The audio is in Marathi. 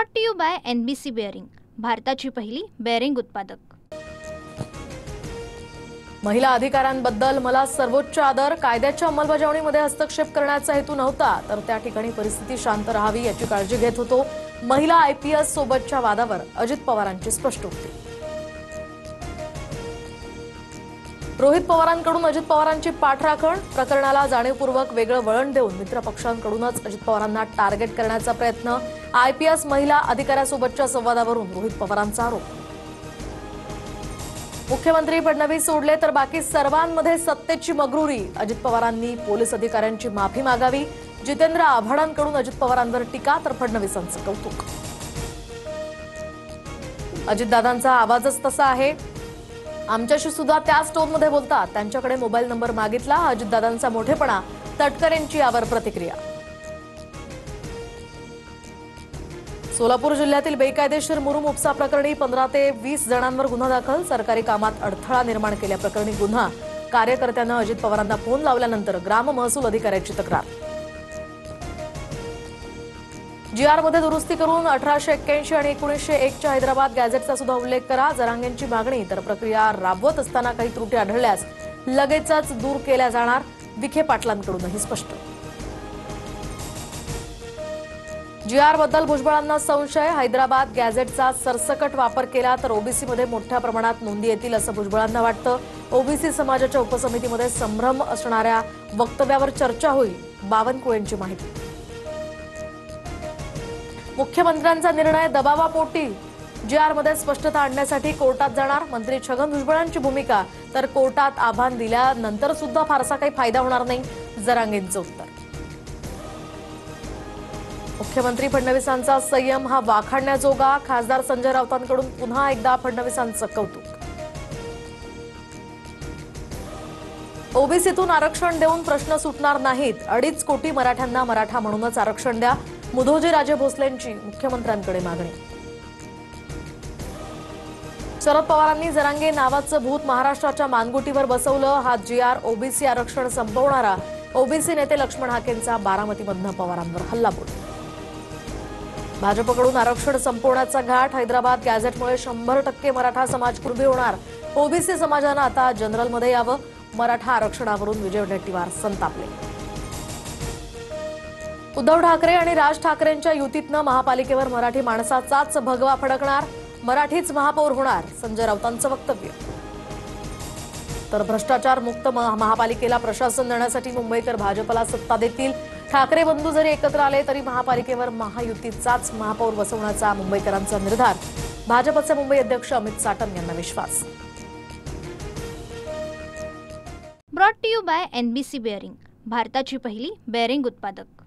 Brought to you by NBC bearing, भारताची पहिली बेअरिंग उत्पादक। महिला अधिकारांबद्दल मला सर्वोच्च आदर। कायद्याच्या अंमलबजावणीमध्ये हस्तक्षेप करण्याचा हेतू नव्हता, तर त्या ठिकाणी परिस्थिती शांत राहावी याची काळजी घेत होतो। महिला IPS सोबतच्या वादावर अजित पवारांची स्पष्टोक्ती। रोहित पवारांकडून अजित पवारांची पाठराखण, प्रकरणाला जाणीवपूर्वक वेगळं वळण देऊन मित्र पक्षांकडूनच अजित पवारांना टार्गेट करण्याचा प्रयत्न। IPS महिला अधिकाऱ्यासोबतच्या संवादावरून रोहित पवारांचा आरोप। मुख्यमंत्री फडणवीस सोडले तर बाकी सर्वांमध्ये सत्तेची मगरुरी, अजित पवारांनी पोलीस अधिकाऱ्यांची माफी मागावी। जितेंद्र आव्हाडांकडून अजित पवारांवर टीका तर फडणवीसांचं कौतुक। अजितदादांचा आवाजच तसा आहे, आमच्याशी सुद्धा त्याच टोनमध्ये बोलतात। त्यांच्याकडे मोबाईल नंबर मागितला, अजितदादांचा मोठेपणा। तटकरेंची यावर प्रतिक्रिया। सोलापूर जिल्ह्यातील बेकायदेशीर मुरुम उपसा प्रकरणी 15 ते 20 जणांवर गुन्हा दाखल। सरकारी कामात अडथळा निर्माण केल्याप्रकरणी गुन्हा। कार्यकर्त्यानं अजित पवारांना फोन लावल्यानंतर ग्राम महसूल अधिकाऱ्याची तक्रार। GR मध्ये दुरुस्ती करून 1881 आणि 1901 च्या हैदराबाद गॅझेटचा सुद्धा उल्लेख करा। जरांगेंची मागणी, तर प्रक्रिया राबवत असताना काही त्रुटी आढळल्यास लगेचच दूर केल्या जाणार। विखे पाटलांकडूनही स्पष्ट। GR बद्दल भुजबळांना संशय, हैदराबाद गॅझेटचा सरसकट वापर केला तर OBC मध्ये मोठ्या प्रमाणात नोंदी येतील असं भुजबळांना वाटतं। OBC समाजाच्या उपसमितीमध्ये संभ्रम असणाऱ्या वक्तव्यावर चर्चा होईल, बावनकुळेंची माहिती। मुख्यमंत्र्यांचा निर्णय दबावापोटी, GR मध्ये स्पष्टता आणण्यासाठी कोर्टात जाणार। मंत्री छगन भुजबळांची भूमिका, तर कोर्टात आव्हान दिल्यानंतर सुद्धा फारसा काही फायदा होणार नाही, जरांगेंचं उत्तर। मुख्यमंत्री फडणवीसांचा संयम हा वाखाणण्याजोगा, खासदार संजय राऊतांकडून पुन्हा एकदा फडणवीसांचं कौतुक। OBCतून आरक्षण देऊन प्रश्न सुटणार नाहीत, 2.5 कोटी मराठ्यांना मराठा म्हणूनच आरक्षण द्या, मुधोजी राजे भोसलेंची मुख्यमंत्र्यांकडे मागणी। शरद पवारांनी जरांगे नावाचं भूत महाराष्ट्राच्या मानगुटीवर बसवलं, हा GR OBC आरक्षण संपवणारा। OBC नेते लक्ष्मण हाकेंचा बारामतीमधनं पवारांवर हल्लाबोल। भाजपकडून आरक्षण संपवण्याचा घाट, हैदराबाद गॅझेटमुळे 100% मराठा समाज कुर्बी होणार। OBC समाजानं आता जनरलमध्ये यावं, मराठा आरक्षणावरून विजय वडेट्टीवार संतापले। उद्धव ठाकरे आणि राज ठाकरेंच्या युतीतनं महापालिकेवर मराठी माणसाचाच भगवा फडकणार, मराठीच महापौर होणार, संजय राऊतांचं वक्तव्य। तर भ्रष्टाचार मुक्त महापालिकेला प्रशासन देण्यासाठी मुंबईकर भाजपला सत्ता देतील। ठाकरे बंधू जरी एकत्र आले तरी महापालिकेवर महायुतीचाच महापौर बसवण्याचा मुंबईकरांचा निर्धार। भाजपचे मुंबई अध्यक्ष अमित साटम यांना विश्वास। Brought to you by NBC bearing, भारताची पहिली बेअरिंग उत्पादक।